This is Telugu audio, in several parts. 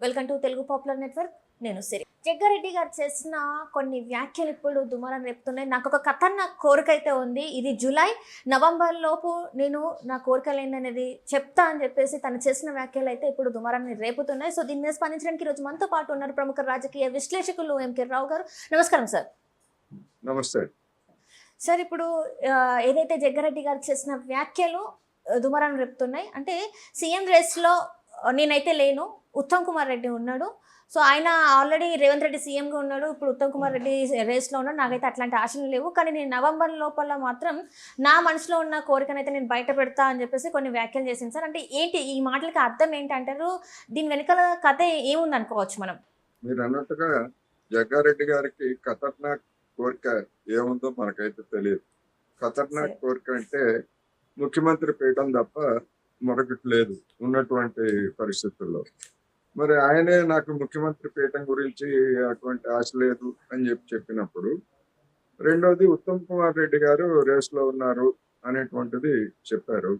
Welcome to Telugu popular network. నేను సిరి. జగ్గారెడ్డి గారు చేసిన కొన్ని వ్యాఖ్యలు ఇప్పుడు దుమారం రేపుతున్నాయి. నాకు ఒక ఖతర్నాక్ కోరిక అయితే ఉంది. ఇది జూలై, నవంబర్ లోపు నేను నా కోరికలు ఏందనేది చెప్తా అని చెప్పేసి తను చేసిన వ్యాఖ్యలు అయితే ఇప్పుడు దుమారాన్ని రేపుతున్నాయి. సో దీని మీద స్పందించడానికి ఈరోజు మనతో పాటు ఉన్నారు ప్రముఖ రాజకీయ విశ్లేషకులు ఎంకే రావు గారు. నమస్కారం సార్. నమస్తే సార్, ఇప్పుడు ఏదైతే జగ్గారెడ్డి గారు చేసిన వ్యాఖ్యలు దుమారాన్ని రేపుతున్నాయి అంటే సీఎం రేస్లో నేనైతే లేను, ఉత్తమ్ కుమార్ రెడ్డి ఉన్నాడు. సో ఆయన ఆల్రెడీ రేవంత్ రెడ్డి సీఎంగా ఉన్నాడు, ఇప్పుడు ఉత్తమ్ కుమార్ రెడ్డి రేస్లో ఉన్నాడు. నాకైతే అట్లాంటి ఆశలు లేవు, కానీ నేను నవంబర్ లోపల మాత్రం నా మనసులో ఉన్న కోరికనైతే నేను బయట పెడతా అని చెప్పేసి కొన్ని వ్యాఖ్యలు చేసింది సార్. అంటే ఏంటి ఈ మాటలకి అర్థం ఏంటి అంటారు? దీని వెనకాల కథ ఏముంది అనుకోవచ్చు మనం? మీరు అన్నట్టుగా జగ్గారెడ్డి గారికి ఖతర్నాక్ కోరిక ఏముందో మనకైతే తెలియదు. ఖతర్నాక్ కోరిక అంటే ముఖ్యమంత్రి పీఠం తప్ప మరొకటి లేదు ఉన్నటువంటి పరిస్థితుల్లో. మరి ఆయనే నాకు ముఖ్యమంత్రి పీఠం గురించి అటువంటి ఆశ లేదు అని చెప్పినప్పుడు, రెండోది ఉత్తమ్ కుమార్ రెడ్డి గారు రేస్లో ఉన్నారు అనేటువంటిది చెప్పారు.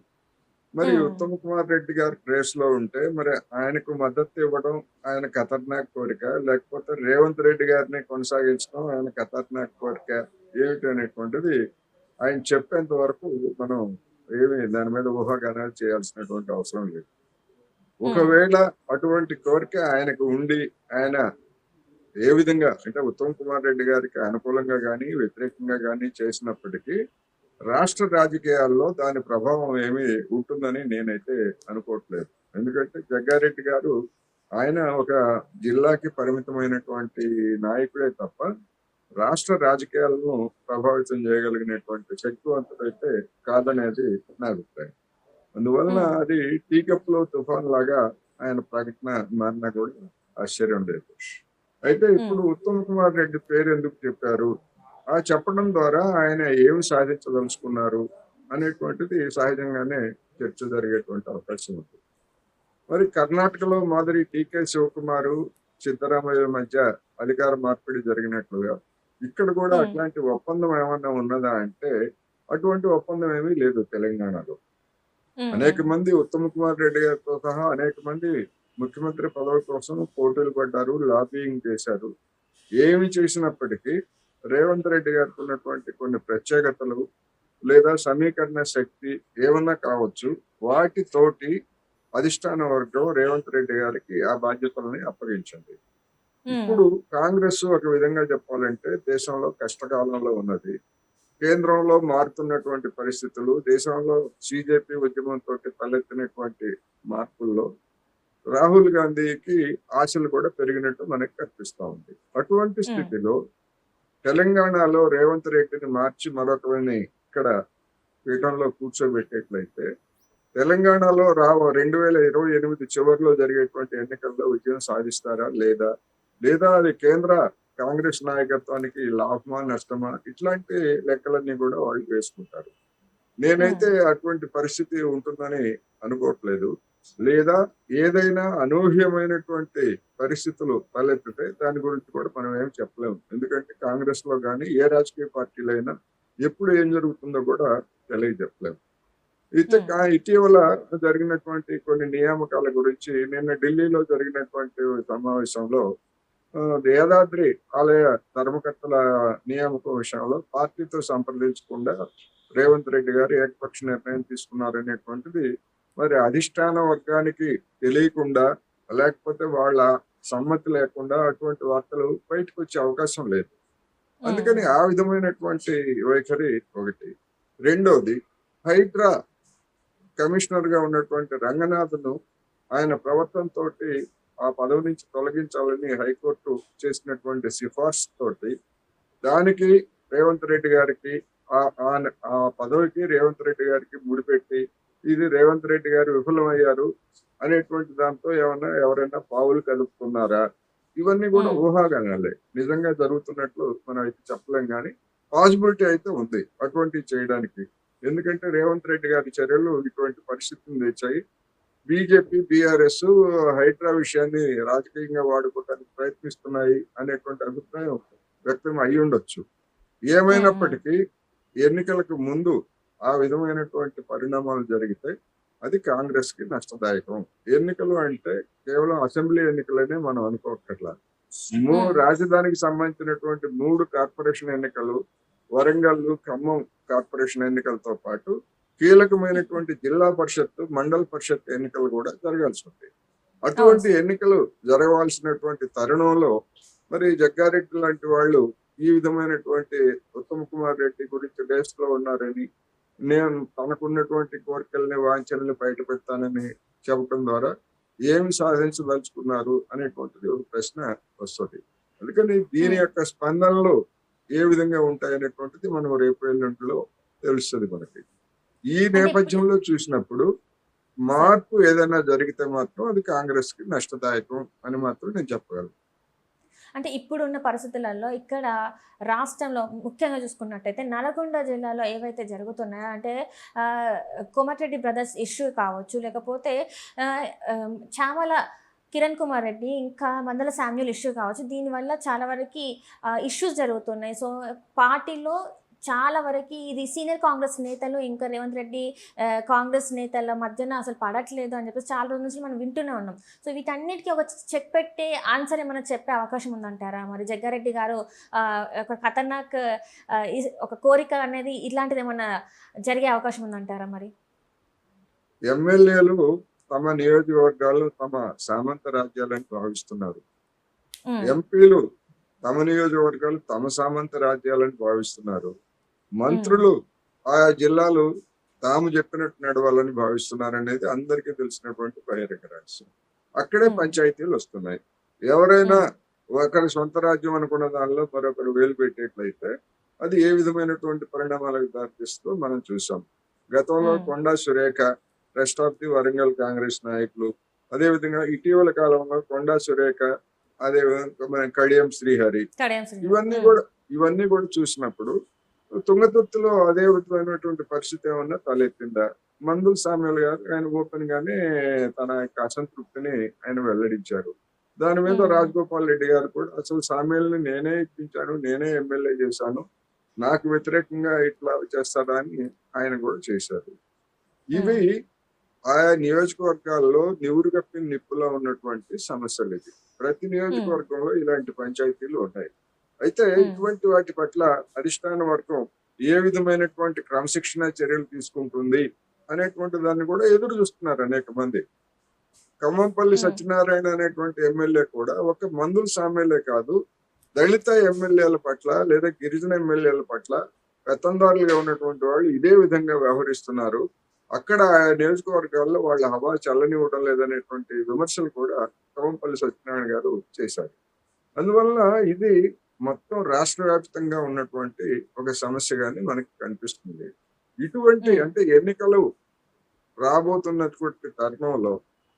మరి ఉత్తమ్ కుమార్ రెడ్డి గారు రేస్లో ఉంటే మరి ఆయనకు మద్దతు ఇవ్వడం ఆయన ఖతర్నాక్ కోరిక, లేకపోతే రేవంత్ రెడ్డి గారిని కొనసాగించడం ఆయన ఖతర్నాక్ కోరిక ఏమిటి అనేటువంటిది ఆయన చెప్పేంత వరకు మనం ఏమి దాని మీద ఊహాగానాలు చేయాల్సినటువంటి అవసరం లేదు. ఒకవేళ అటువంటి కోరిక ఆయనకు ఉండి ఆయన ఏ విధంగా అంటే ఉత్తమ్ కుమార్ రెడ్డి గారికి అనుకూలంగా కానీ వ్యతిరేకంగా కానీ చేసినప్పటికీ రాష్ట్ర రాజకీయాల్లో దాని ప్రభావం ఏమి ఉంటుందని నేనైతే అనుకోవట్లేదు. ఎందుకంటే జగ్గారెడ్డి గారు ఆయన ఒక జిల్లాకి పరిమితమైనటువంటి నాయకుడే తప్ప రాష్ట్ర రాజకీయాలను ప్రభావితం చేయగలిగినటువంటి శక్తివంతుడైతే కాదనేది నా అభిప్రాయం. అందువలన అది టీ కప్ లో తుఫాన్ లాగా ఆయన ప్రకటన మారినా కూడా ఆశ్చర్యం లేదు. అయితే ఇప్పుడు ఉత్తమ్ కుమార్ రెడ్డి పేరు ఎందుకు చెప్పారు, ఆ చెప్పడం ద్వారా ఆయన ఏమి సాధించదలుచుకున్నారు అనేటువంటిది సహజంగానే చర్చ జరిగేటువంటి అవకాశం ఉంది. మరి కర్ణాటకలో మాదిరి టీకే శివకుమారు సిద్ధరామయ్య మధ్య అధికార మార్పిడి జరిగినట్లుగా ఇక్కడ కూడా అట్లాంటి ఒప్పందం ఏమన్నా ఉన్నదా అంటే అటువంటి ఒప్పందం ఏమీ లేదు. తెలంగాణలో అనేక మంది ఉత్తమ్ కుమార్ రెడ్డి గారితో సహా అనేక మంది ముఖ్యమంత్రి పదవి కోసం పోటీలు పడ్డారు, లాబింగ్ చేశారు. ఏమి చేసినప్పటికీ రేవంత్ రెడ్డి గారికి ఉన్నటువంటి కొన్ని ప్రత్యేకతలు లేదా సమీకరణ శక్తి ఏమన్నా కావచ్చు, వాటితోటి అధిష్టాన వర్గం రేవంత్ రెడ్డి గారికి ఆ బాధ్యతల్ని అప్పగించింది. ఇప్పుడు కాంగ్రెస్ ఒక విధంగా చెప్పాలంటే దేశంలో కష్టకాలంలో ఉన్నది. కేంద్రంలో మారుతున్నటువంటి పరిస్థితులు, దేశంలో బీజేపీ ఉద్యమంతో తలెత్తినటువంటి మార్పుల్లో రాహుల్ గాంధీకి ఆశలు కూడా పెరిగినట్టు మనకు కనిపిస్తా ఉంది. అటువంటి స్థితిలో తెలంగాణలో రేవంత్ రెడ్డిని మార్చి మరొకరిని ఇక్కడ పీఠంలో కూర్చోబెట్టేట్లయితే తెలంగాణలో 2028 చివరిలో జరిగేటువంటి ఎన్నికల్లో విజయం సాధిస్తారా లేదా, లేదా అది కేంద్ర కాంగ్రెస్ నాయకత్వానికి లాభమా నష్టమా, ఇట్లాంటి లెక్కలన్నీ కూడా వాళ్ళు వేసుకుంటారు. నేనైతే అటువంటి పరిస్థితి ఉంటుందని అనుకోవట్లేదు. లేదా ఏదైనా అనూహ్యమైనటువంటి పరిస్థితులు తలెత్తితే దాని గురించి కూడా మనం ఏం చెప్పలేము. ఎందుకంటే కాంగ్రెస్ లో కానీ ఏ రాజకీయ పార్టీలో అయినా ఎప్పుడు ఏం జరుగుతుందో కూడా తెలియజెప్పలేము. ఇటీవల జరిగినటువంటి కొన్ని నియామకాల గురించి నిన్న ఢిల్లీలో జరిగినటువంటి సమావేశంలో యాదాద్రి ఆలయ ధర్మకర్తల నియామకం విషయంలో పార్టీతో సంప్రదించకుండా రేవంత్ రెడ్డి గారు ఏకపక్ష నిర్ణయం తీసుకున్నారనేటువంటిది మరి అధిష్టాన వర్గానికి తెలియకుండా, లేకపోతే వాళ్ళ సమ్మతి లేకుండా అటువంటి వార్తలు బయటకు వచ్చే అవకాశం లేదు. అందుకని ఆ విధమైనటువంటి వైఖరి ఒకటి. రెండోది, హైడ్రా కమిషనర్ గా ఉన్నటువంటి రంగనాథ్ను ఆయన ప్రవర్తనతో ఆ పదవి నుంచి తొలగించాలని హైకోర్టు చేసినటువంటి సిఫార్సు తోటి దానికి రేవంత్ రెడ్డి గారికి ఆ పదవికి రేవంత్ రెడ్డి గారికి ముడిపెట్టి ఇది రేవంత్ రెడ్డి గారు విఫలమయ్యారు అనేటువంటి దాంతో ఎవరైనా పావులు కలుపుకున్నారా, ఇవన్నీ కూడా ఊహాగానాలే. నిజంగా జరుగుతున్నట్లు మనం అయితే చెప్పలేం, కానీ పాసిబిలిటీ అయితే ఉంది అటువంటివి చేయడానికి. ఎందుకంటే రేవంత్ రెడ్డి గారి చర్యలు ఇటువంటి పరిస్థితిని తెచ్చాయి. బీజేపీ బీఆర్ఎస్ హైడ్రా విషయాన్ని రాజకీయంగా వాడుకోవడానికి ప్రయత్నిస్తున్నాయి అనేటువంటి అభిప్రాయం వ్యక్తం అయి ఉండొచ్చు. ఏమైనప్పటికీ ఎన్నికలకు ముందు ఆ విధమైనటువంటి పరిణామాలు జరిగితే అది కాంగ్రెస్ కి నష్టదాయకం. ఎన్నికలు అంటే కేవలం అసెంబ్లీ ఎన్నికలనే మనం అనుకోకర్లా. ఉమ్, రాజధానికి సంబంధించినటువంటి 3 కార్పొరేషన్ ఎన్నికలు, వరంగల్, ఖమ్మం కార్పొరేషన్ ఎన్నికలతో పాటు కీలకమైనటువంటి జిల్లా పరిషత్, మండల పరిషత్ ఎన్నికలు కూడా జరగాల్సి ఉంది. అవును అటువంటి సార్. ఎన్నికలు జరగవలసినటువంటి తరుణంలో మరి జగ్గారెడ్డి లాంటి వాళ్ళు ఈ విధమైనటువంటి ఉత్తమ్ కుమార్ రెడ్డి గురించి రేస్ లో ఉన్నారని, నేను తనకున్నటువంటి కోరికల్ని వాంఛల్ని బయట పెడతానని చెప్పడం ద్వారా ఏమి సాధించదలుచుకున్నారు అనేటువంటిది ఒక ప్రశ్న వస్తుంది. అందుకని దీని ఉమ్. యొక్క స్పందనలు ఏ విధంగా ఉంటాయనేటువంటిది మనం రేపు ఎల్లుండిలో తెలుస్తుంది మనకి. ఈ అంటే ఇప్పుడు నేపథ్యంలో చూసినప్పుడు సార్, మార్పు ఏదైనా జరిగితే మాత్రం అది కాంగ్రెస్ కి నష్టదాయకం అని మాత్రం నేను చెప్పగలను. అంటే ఇప్పుడున్న పరిస్థితులలో ఇక్కడ రాష్ట్రంలో ముఖ్యంగా చూసుకున్నట్టయితే నల్గొండ జిల్లాలో ఏవైతే జరుగుతున్నాయో అంటే కోమటిరెడ్డి బ్రదర్స్ ఇష్యూ కావచ్చు, లేకపోతే చామల కిరణ్ కుమార్ రెడ్డి ఇంకా మందల శామ్యూల్ ఇష్యూ కావచ్చు, దీనివల్ల చాలా వరకు ఇష్యూస్ జరుగుతున్నాయి. సో పార్టీలో చాలా వరకు ఇది సీనియర్ కాంగ్రెస్ నేతలు ఇంకా రేవంత్ రెడ్డి కాంగ్రెస్ నేతల మధ్యన అసలు పడట్లేదు అని చెప్పేసి చాలా రోజుల నుంచి మనం వింటూనే ఉన్నాం. సో వీటన్నిటికీ ఒక చెక్ పెట్టే ఆన్సర్ ఏమైనా చెప్పే అవకాశం ఉందంటారా? మరి జగ్గారెడ్డి గారు ఒక ఖతర్నాక్ ఒక కోరిక అనేది ఇట్లాంటిది ఏమన్నా జరిగే అవకాశం ఉందంటారా మరి? ఎమ్మెల్యేలు తమ నియోజకవర్గాలు తమ సామంత రాజ్యాలని భావిస్తున్నారు. ఉమ్, ఎంపీలు తమ నియోజకవర్గాలు తమ సామంత రాజ్యాలని భావిస్తున్నారు. ఉమ్, మంత్రులు ఆయా జిల్లాలు తాము చెప్పినట్టు నడవాలని భావిస్తున్నారు అనేది అందరికీ తెలిసినటువంటి బహిరంగ రహస్యం. అక్కడే ఉమ్, పంచాయతీలు వస్తున్నాయి. ఎవరైనా ఉమ్, ఒకరి సొంత రాజ్యం అనుకున్న దానిలో మరొకరు వేలు పెట్టేట్లయితే అది ఏ విధమైనటువంటి పరిణామాలకు దారితీస్తుందో మనం చూసాం. గతంలో ఉమ్, Konda Surekha, rest of the Warangal Congress నాయకులు, అదేవిధంగా ఇటీవల కాలంలో కొండా సురేఖ, అదేవిధంగా మన కడియం శ్రీహరి, కడియం శ్రీహరి. ఇవన్నీ కూడా ఇవన్నీ కూడా చూసినప్పుడు తుంగతుర్తిలో అదే విధమైనటువంటి పరిస్థితి ఏమన్నా తలెత్తిందా? మందుల సామ్యాల్ గారు ఆయన ఓపెన్ గానే తన యొక్క అసంతృప్తిని ఆయన వెల్లడించారు. దాని మీద రాజగోపాల్ రెడ్డి గారు కూడా అసలు సామ్యాల్ని నేనే ఇప్పించాను, నేనే ఎమ్మెల్యే చేశాను, నాకు వ్యతిరేకంగా ఇట్లా చేస్తాడా అని ఆయన కూడా చేశారు. ఇవి ఆయా నియోజకవర్గాల్లో నివురు కప్పిన నిప్పులో ఉన్నటువంటి సమస్యలు ఇది. ప్రతి నియోజకవర్గంలో ఇలాంటి పంచాయతీలు ఉన్నాయి. అయితే ఇటువంటి వాటి పట్ల అధిష్టాన వర్గం ఏ విధమైనటువంటి క్రమశిక్షణ చర్యలు తీసుకుంటుంది అనేటువంటి దాన్ని కూడా ఎదురు చూస్తున్నారు అనేక మంది. ఖమ్మంపల్లి సత్యనారాయణ అనేటువంటి ఎమ్మెల్యే కూడా ఒక మందుల సామ్యాలే కాదు, దళిత ఎమ్మెల్యేల పట్ల లేదా గిరిజన ఎమ్మెల్యేల పట్ల పెత్తందారులుగా ఉన్నటువంటి వాళ్ళు ఇదే విధంగా వ్యవహరిస్తున్నారు. అక్కడ ఆ నియోజకవర్గాల్లో వాళ్ళ హవా చల్లనివ్వడం లేదనేటువంటి విమర్శలు కూడా ఖమ్మంపల్లి సత్యనారాయణ గారు చేశారు. అందువలన ఇది మొత్తం రాష్ట్ర వ్యాప్తంగా ఉన్నటువంటి ఒక సమస్యగానే మనకి కనిపిస్తుంది. ఇటువంటి అంటే ఎన్నికలు రాబోతున్నటువంటి తరుణంలో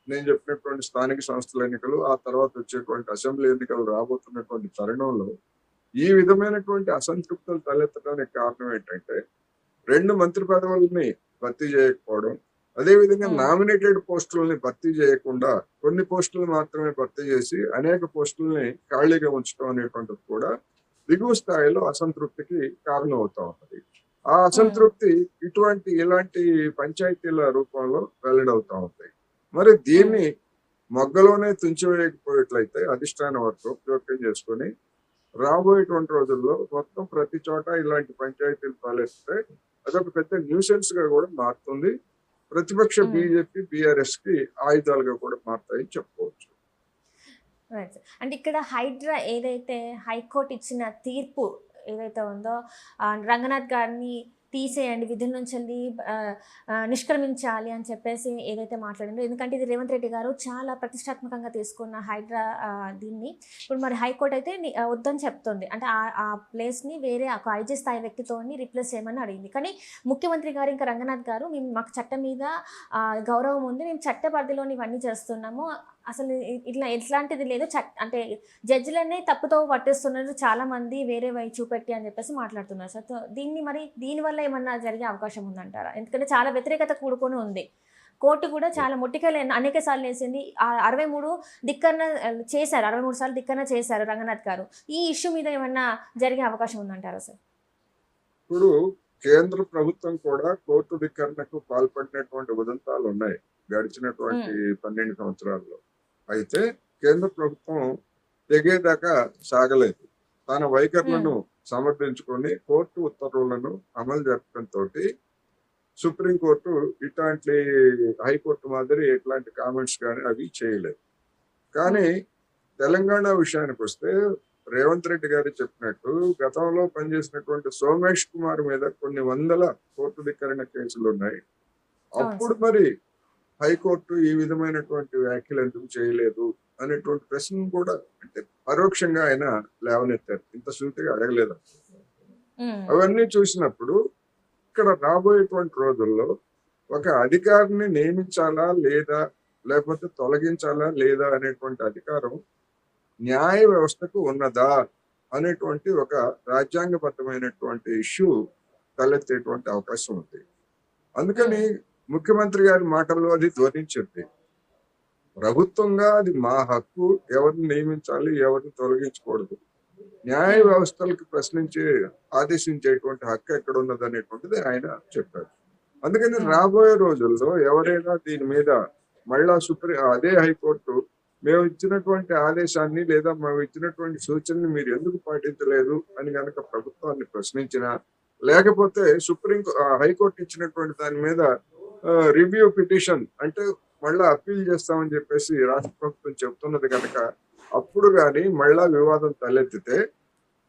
నేను చెప్పినటువంటి స్థానిక సంస్థల ఎన్నికలు, ఆ తర్వాత వచ్చేటువంటి అసెంబ్లీ ఎన్నికలు రాబోతున్నటువంటి తరుణంలో ఈ విధమైనటువంటి అసంతృప్తులు తలెత్తడానికి కారణం ఏంటంటే 2 మంత్రి పదవుల్ని భర్తీ చేయకపోవడం, అదేవిధంగా నామినేటెడ్ పోస్టులని భర్తీ చేయకుండా కొన్ని పోస్టులు మాత్రమే భర్తీ చేసి అనేక పోస్టుల్ని ఖాళీగా ఉంచడం అనేటువంటిది కూడా దిగువ స్థాయిలో అసంతృప్తికి కారణం అవుతా ఉన్నది. ఆ అసంతృప్తి ఇలాంటి పంచాయతీల రూపంలో వెల్లడవుతా ఉంది. మరి దీన్ని మొగ్గలోనే తుంచివేయకపోయేట్లయితే అధిష్టాన వర్గం జోక్యం చేసుకొని రాబోయేటువంటి రోజుల్లో మొత్తం ప్రతి చోట ఇలాంటి పంచాయతీలు తలెత్తితే అదొక పెద్ద న్యూసెన్స్ గా కూడా మారుతుంది. ప్రతిపక్ష బీజేపీ, బీఆర్ఎస్ కి ఆయుధాలుగా కూడా మారుతాయని చెప్పుకోవచ్చు. అంటే ఇక్కడ హైడ్రా ఏదైతే హైకోర్టు ఇచ్చిన తీర్పు ఏదైతే ఉందో రంగనాథ్ గారిని తీసేయండి, విధుల నుంచి వెళ్ళి నిష్క్రమించాలి అని చెప్పేసి ఏదైతే మాట్లాడిందో, ఎందుకంటే ఇది రేవంత్ రెడ్డి గారు చాలా ప్రతిష్టాత్మకంగా తీసుకున్న హైడ్రా దీన్ని ఇప్పుడు మరి హైకోర్టు అయితే వద్దని చెప్తుంది. అంటే ఆ ప్లేస్ని వేరే ఒక ఐజీ స్థాయి వ్యక్తితోని రిప్లేస్ చేయమని అడిగింది. కానీ ముఖ్యమంత్రి గారు ఇంకా రంగనాథ్ గారు మేము మాకు చట్టం మీద గౌరవం ఉంది, మేము చట్ట పరిధిలోని ఇవన్నీ చేస్తున్నాము, అసలు ఇట్లా ఎట్లాంటిది లేదు, అంటే జడ్జిలనే తప్పుతో పట్టిస్తున్నారు చాలా మంది వేరే వై చూపెట్టి అని చెప్పేసి మాట్లాడుతున్నారు సార్. సో దీనివల్ల ఏమన్నా జరిగే అవకాశం ఉందంటారా? ఎందుకంటే చాలా వ్యతిరేకత కూడుకొని ఉంది. కోర్టు కూడా చాలా ముట్టికలు అనేక సార్లు వేసింది. 63 ధిక్కరణ చేశారు, 63 సార్లు ధిక్కరణ చేశారు రంగనాథ్ గారు. ఈ ఇష్యూ మీద ఏమన్నా జరిగే అవకాశం ఉందంటారా సార్? ఇప్పుడు కేంద్ర ప్రభుత్వం కూడా కోర్టు ధిక్కరణకు పాల్పడినటువంటి ఉదంతాలు ఉన్నాయి గడిచినటువంటి 12 సంవత్సరాల్లో. అయితే కేంద్ర ప్రభుత్వం తెగేదాకా సాగలేదు. తన వైఖరులను సమర్థించుకొని కోర్టు ఉత్తర్వులను అమలు జరపడంతో సుప్రీంకోర్టు ఇట్లాంటి హైకోర్టు మాదిరి ఎట్లాంటి కామెంట్స్ కానీ అవి చేయలేదు. కానీ తెలంగాణ విషయానికి వస్తే రేవంత్ రెడ్డి గారు చెప్పినట్టు గతంలో పనిచేసినటువంటి సోమేష్ కుమార్ మీద కొన్ని వందల కోర్టు ధిక్కరణ కేసులు ఉన్నాయి. అప్పుడు మరి హైకోర్టు ఈ విధమైనటువంటి వ్యాఖ్యలు ఎందుకు చేయలేదు అనేటువంటి ప్రశ్న కూడా అంటే పరోక్షంగా ఆయన లేవనెత్తారు. ఇంత సూటిగా అడగలేదు. అవన్నీ చూసినప్పుడు ఇక్కడ రాబోయేటువంటి రోజుల్లో ఒక అధికారిని నియమించాలా లేదా లేకపోతే తొలగించాలా లేదా అనేటువంటి అధికారం న్యాయ వ్యవస్థకు ఉన్నదా అనేటువంటి ఒక రాజ్యాంగబద్ధమైనటువంటి ఇష్యూ తలెత్తేటువంటి అవకాశం ఉంది. అందుకని ముఖ్యమంత్రి గారి మాటల్లో అది ధ్వనించింది. ప్రభుత్వంగా అది మా హక్కు, ఎవరిని నియమించాలి ఎవరిని తొలగించకూడదు, న్యాయ వ్యవస్థలకు ప్రశ్నించే ఆదేశించేటువంటి హక్కు ఎక్కడ ఉన్నది అనేటువంటిది ఆయన చెప్పారు. అందుకని రాబోయే రోజుల్లో ఎవరైనా దీని మీద మళ్ళా అదే హైకోర్టు మేము ఇచ్చినటువంటి ఆదేశాన్ని లేదా మేము ఇచ్చినటువంటి సూచనని మీరు ఎందుకు పాటించలేదు అని కనుక ప్రభుత్వాన్ని ప్రశ్నించినా, లేకపోతే హైకోర్టు ఇచ్చినటువంటి దాని మీద రివ్యూ పిటిషన్ అంటే మళ్ళా అప్పీల్ చేస్తామని చెప్పేసి రాష్ట్ర ప్రభుత్వం చెప్తున్నది కనుక అప్పుడు కానీ మళ్ళా వివాదం తలెత్తితే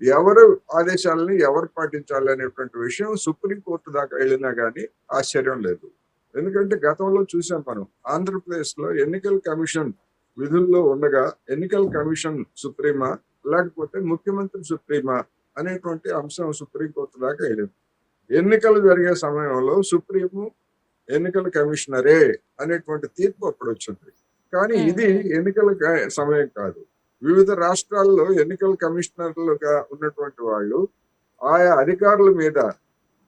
ఎవరు ఆదేశాలని ఎవరు పాటించాలి అనేటువంటి విషయం సుప్రీంకోర్టు దాకా వెళ్ళినా కానీ ఆశ్చర్యం లేదు. ఎందుకంటే గతంలో చూసాం మనం ఆంధ్రప్రదేశ్ లో ఎన్నికల కమిషన్ విధుల్లో ఉండగా ఎన్నికల కమిషన్ సుప్రీమా లేకపోతే ముఖ్యమంత్రి సుప్రీమా అనేటువంటి అంశం సుప్రీంకోర్టు దాకా వెళ్ళింది. ఎన్నికలు జరిగే సమయంలో సుప్రీము ఎన్నికల కమిషనరే అనేటువంటి తీర్పు అప్పుడు వచ్చింది. కానీ ఇది ఎన్నికల సమయం కాదు. వివిధ రాష్ట్రాల్లో ఎన్నికల కమిషనర్లుగా ఉన్నటువంటి వాళ్ళు ఆయా అధికారుల మీద,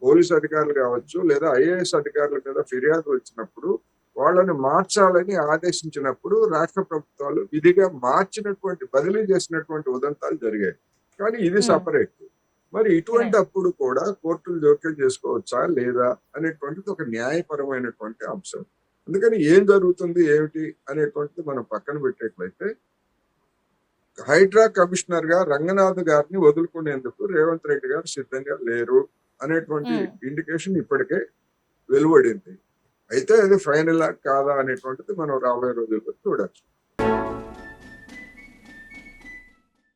పోలీసు అధికారులు కావచ్చు లేదా ఐఏఎస్ అధికారుల మీద ఫిర్యాదులు వచ్చినప్పుడు వాళ్ళని మార్చాలని ఆదేశించినప్పుడు రాష్ట్ర ప్రభుత్వాలు విధిగా మార్చినటువంటి బదిలీ చేసినటువంటి ఉదంతాలు జరిగాయి. కానీ ఇది సపరేట్. మరి ఇటువంటి అప్పుడు కూడా కోర్టులు జోక్యం చేసుకోవచ్చా లేదా అనేటువంటిది ఒక న్యాయపరమైనటువంటి అంశం. అందుకని ఏం జరుగుతుంది ఏమిటి అనేటువంటిది మనం పక్కన పెట్టేట్లయితే హైడ్రా కమిషనర్ గా రంగనాథ్ గారిని వదులుకునేందుకు రేవంత్ రెడ్డి గారు సిద్ధంగా లేరు అనేటువంటి ఇండికేషన్ ఇప్పటికే వెలువడింది. అయితే అది ఫైనల్ కాదా అనేటువంటిది మనం రాబోయే రోజుల్లో చూడొచ్చు.